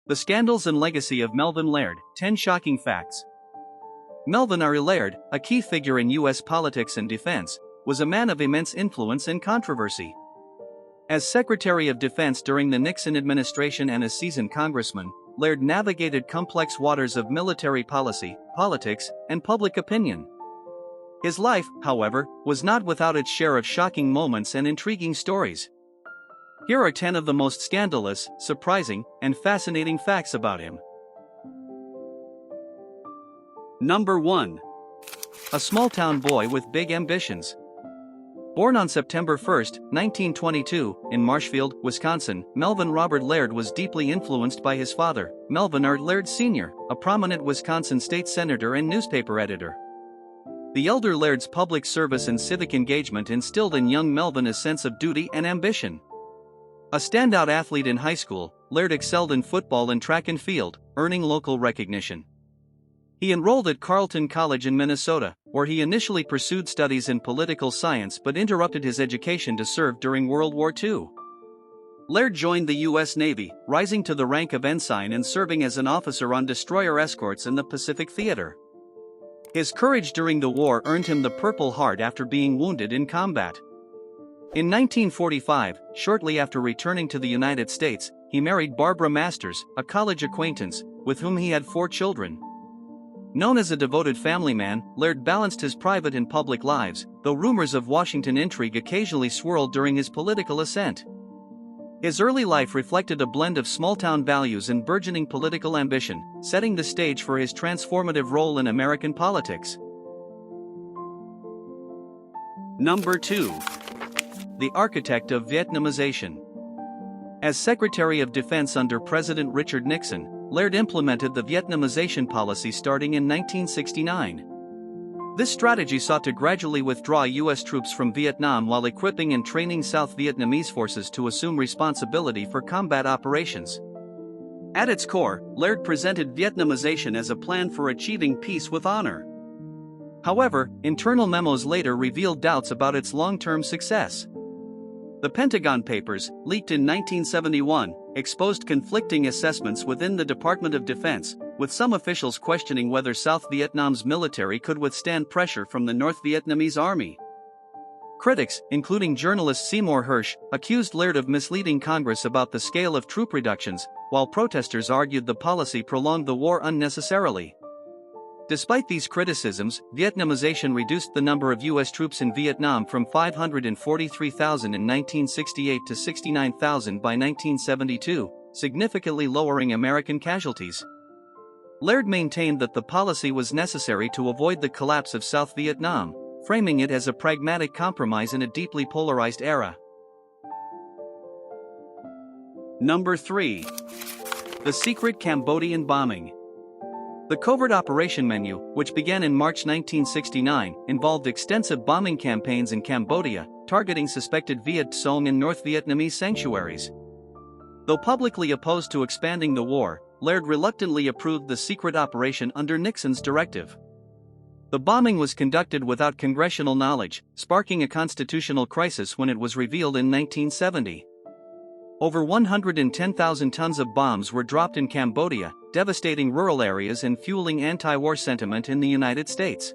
The Scandals and Legacy of Melvin Laird, 10 Shocking Facts. Melvin R. Laird, a key figure in U.S. politics and defense, was a man of immense influence and controversy. As Secretary of Defense during the Nixon administration and a seasoned congressman, Laird navigated complex waters of military policy, politics, and public opinion. His life, however, was not without its share of shocking moments and intriguing stories. Here are 10 of the most scandalous, surprising, and fascinating facts about him. Number 1. A small-town boy with big ambitions. Born on September 1, 1922, in Marshfield, Wisconsin, Melvin Robert Laird was deeply influenced by his father, Melvin R. Laird Sr., a prominent Wisconsin state senator and newspaper editor. The elder Laird's public service and civic engagement instilled in young Melvin a sense of duty and ambition. A standout athlete in high school, Laird excelled in football and track and field, earning local recognition. He enrolled at Carleton College in Minnesota, where he initially pursued studies in political science but interrupted his education to serve during World War II. Laird joined the U.S. Navy, rising to the rank of ensign and serving as an officer on destroyer escorts in the Pacific Theater. His courage during the war earned him the Purple Heart after being wounded in combat. In 1945, shortly after returning to the United States, he married Barbara Masters, a college acquaintance, with whom he had 4 children. Known as a devoted family man, Laird balanced his private and public lives, though rumors of Washington intrigue occasionally swirled during his political ascent. His early life reflected a blend of small-town values and burgeoning political ambition, setting the stage for his transformative role in American politics. Number 2. The Architect of Vietnamization. As Secretary of Defense under President Richard Nixon, Laird implemented the Vietnamization policy starting in 1969. This strategy sought to gradually withdraw U.S. troops from Vietnam while equipping and training South Vietnamese forces to assume responsibility for combat operations. At its core, Laird presented Vietnamization as a plan for achieving peace with honor. However, internal memos later revealed doubts about its long-term success. The Pentagon Papers, leaked in 1971, exposed conflicting assessments within the Department of Defense, with some officials questioning whether South Vietnam's military could withstand pressure from the North Vietnamese army. Critics, including journalist Seymour Hersh, accused Laird of misleading Congress about the scale of troop reductions, while protesters argued the policy prolonged the war unnecessarily. Despite these criticisms, Vietnamization reduced the number of U.S. troops in Vietnam from 543,000 in 1968 to 69,000 by 1972, significantly lowering American casualties. Laird maintained that the policy was necessary to avoid the collapse of South Vietnam, framing it as a pragmatic compromise in a deeply polarized era. Number 3. The Secret Cambodian Bombing. The covert operation menu, which began in March 1969, involved extensive bombing campaigns in Cambodia, targeting suspected Viet Cong and North Vietnamese sanctuaries. Though publicly opposed to expanding the war, Laird reluctantly approved the secret operation under Nixon's directive. The bombing was conducted without congressional knowledge, sparking a constitutional crisis when it was revealed in 1970. Over 110,000 tons of bombs were dropped in Cambodia, devastating rural areas and fueling anti-war sentiment in the United States.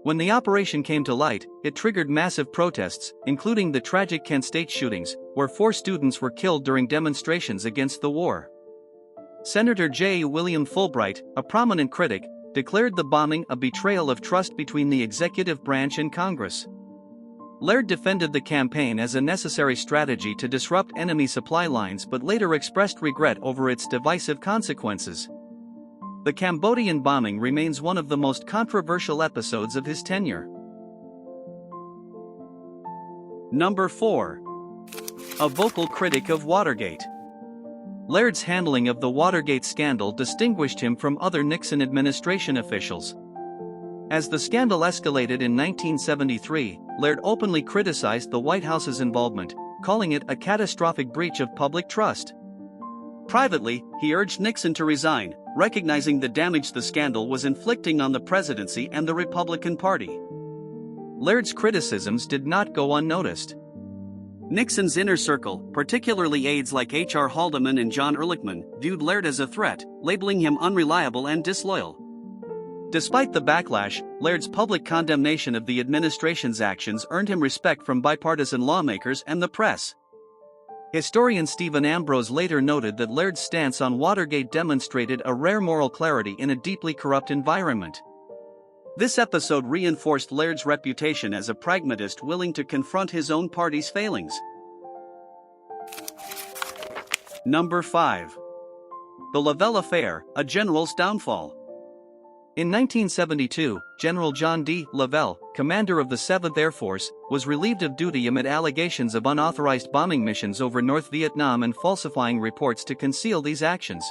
When the operation came to light, it triggered massive protests, including the tragic Kent State shootings, where 4 students were killed during demonstrations against the war. Senator J. William Fulbright, a prominent critic, declared the bombing a betrayal of trust between the executive branch and Congress. Laird defended the campaign as a necessary strategy to disrupt enemy supply lines but later expressed regret over its divisive consequences. The Cambodian bombing remains one of the most controversial episodes of his tenure. Number 4. A vocal critic of Watergate. Laird's handling of the Watergate scandal distinguished him from other Nixon administration officials. As the scandal escalated in 1973, Laird openly criticized the White House's involvement, calling it a catastrophic breach of public trust. Privately, he urged Nixon to resign, recognizing the damage the scandal was inflicting on the presidency and the Republican Party. Laird's criticisms did not go unnoticed. Nixon's inner circle, particularly aides like H.R. Haldeman and John Ehrlichman, viewed Laird as a threat, labeling him unreliable and disloyal. Despite the backlash, Laird's public condemnation of the administration's actions earned him respect from bipartisan lawmakers and the press. Historian Stephen Ambrose later noted that Laird's stance on Watergate demonstrated a rare moral clarity in a deeply corrupt environment. This episode reinforced Laird's reputation as a pragmatist willing to confront his own party's failings. Number 5. The Laird Affair, a general's downfall. In 1972, General John D. Laird, commander of the 7th Air Force, was relieved of duty amid allegations of unauthorized bombing missions over North Vietnam and falsifying reports to conceal these actions.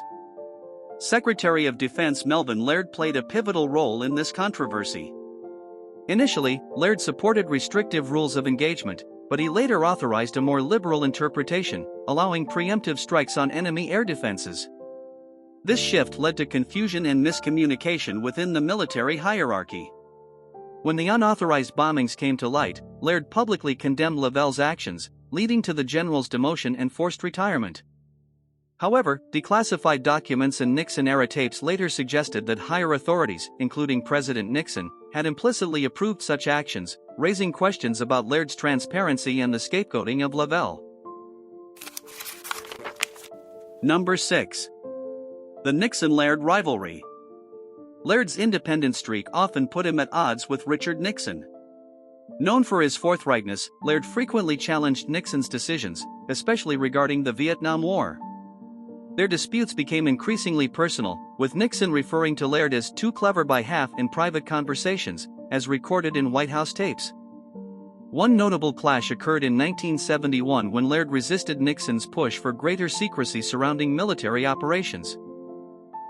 Secretary of Defense Melvin Laird played a pivotal role in this controversy. Initially, Laird supported restrictive rules of engagement, but he later authorized a more liberal interpretation, allowing preemptive strikes on enemy air defenses. This shift led to confusion and miscommunication within the military hierarchy. When the unauthorized bombings came to light, Laird publicly condemned Laird's actions, leading to the general's demotion and forced retirement. However, declassified documents and Nixon-era tapes later suggested that higher authorities, including President Nixon, had implicitly approved such actions, raising questions about Laird's transparency and the scapegoating of Laird. Number 6. The Nixon-Laird Rivalry. Laird's independent streak often put him at odds with Richard Nixon. Known for his forthrightness, Laird frequently challenged Nixon's decisions, especially regarding the Vietnam War. Their disputes became increasingly personal, with Nixon referring to Laird as too clever by half in private conversations, as recorded in White House tapes. One notable clash occurred in 1971 when Laird resisted Nixon's push for greater secrecy surrounding military operations.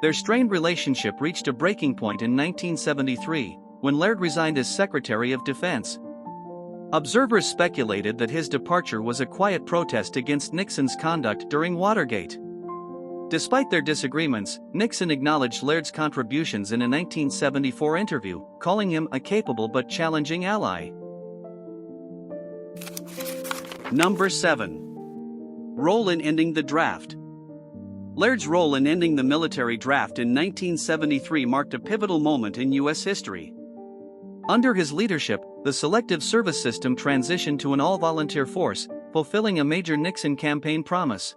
Their strained relationship reached a breaking point in 1973, when Laird resigned as Secretary of Defense. Observers speculated that his departure was a quiet protest against Nixon's conduct during Watergate. Despite their disagreements, Nixon acknowledged Laird's contributions in a 1974 interview, calling him a capable but challenging ally. Number 7. Role in ending the draft. Laird's role in ending the military draft in 1973 marked a pivotal moment in U.S. history. Under his leadership, the Selective Service System transitioned to an all-volunteer force, fulfilling a major Nixon campaign promise.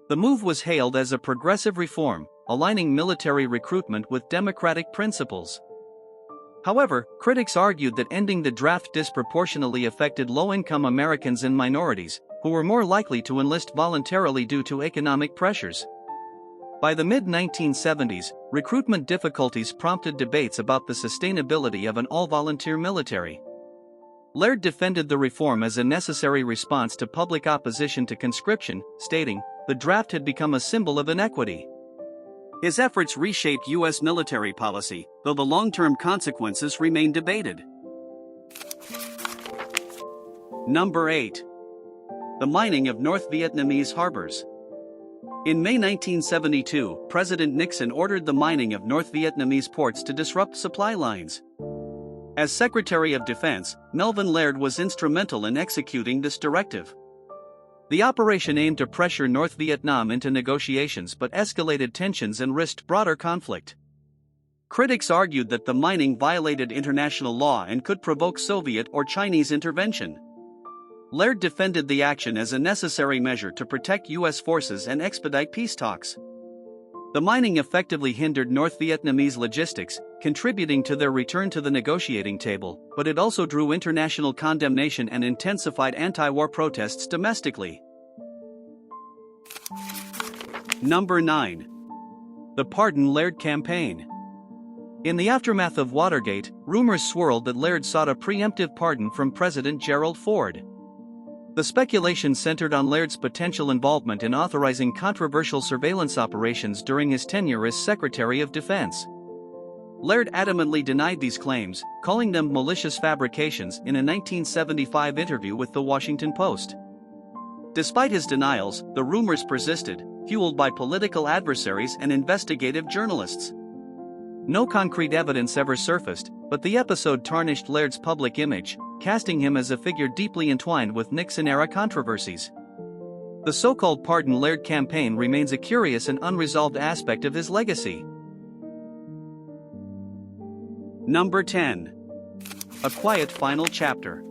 The move was hailed as a progressive reform, aligning military recruitment with democratic principles. However, critics argued that ending the draft disproportionately affected low-income Americans and minorities, who were more likely to enlist voluntarily due to economic pressures. By the mid-1970s, recruitment difficulties prompted debates about the sustainability of an all-volunteer military. Laird defended the reform as a necessary response to public opposition to conscription, stating, "The draft had become a symbol of inequity." His efforts reshaped U.S. military policy, though the long-term consequences remain debated. Number 8. The mining of North Vietnamese harbors. In May 1972, President Nixon ordered the mining of North Vietnamese ports to disrupt supply lines. As Secretary of Defense, Melvin Laird was instrumental in executing this directive. The operation aimed to pressure North Vietnam into negotiations but escalated tensions and risked broader conflict. Critics argued that the mining violated international law and could provoke Soviet or Chinese intervention. Laird defended the action as a necessary measure to protect U.S. forces and expedite peace talks. The mining effectively hindered North Vietnamese logistics, contributing to their return to the negotiating table, but it also drew international condemnation and intensified anti-war protests domestically. Number 9. The Pardon Laird Campaign. In the aftermath of Watergate, rumors swirled that Laird sought a preemptive pardon from President Gerald Ford. The speculation centered on Laird's potential involvement in authorizing controversial surveillance operations during his tenure as Secretary of Defense. Laird adamantly denied these claims, calling them malicious fabrications in a 1975 interview with The Washington Post. Despite his denials, the rumors persisted, fueled by political adversaries and investigative journalists. No concrete evidence ever surfaced, but the episode tarnished Laird's public image, casting him as a figure deeply entwined with Nixon-era controversies. The so-called Pardon Laird campaign remains a curious and unresolved aspect of his legacy. Number 10. A quiet final chapter.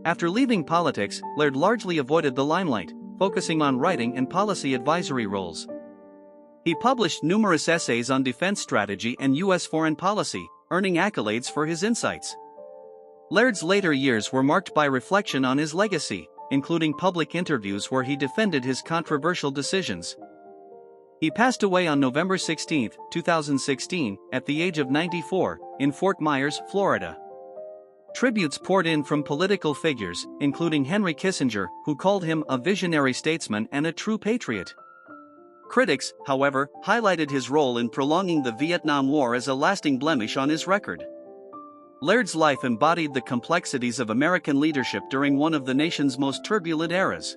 After leaving politics, Laird largely avoided the limelight, focusing on writing and policy advisory roles. He published numerous essays on defense strategy and U.S. foreign policy, earning accolades for his insights. Laird's later years were marked by reflection on his legacy, including public interviews where he defended his controversial decisions. He passed away on November 16, 2016, at the age of 94, in Fort Myers, Florida. Tributes poured in from political figures, including Henry Kissinger, who called him a visionary statesman and a true patriot. Critics, however, highlighted his role in prolonging the Vietnam War as a lasting blemish on his record. Laird's life embodied the complexities of American leadership during one of the nation's most turbulent eras.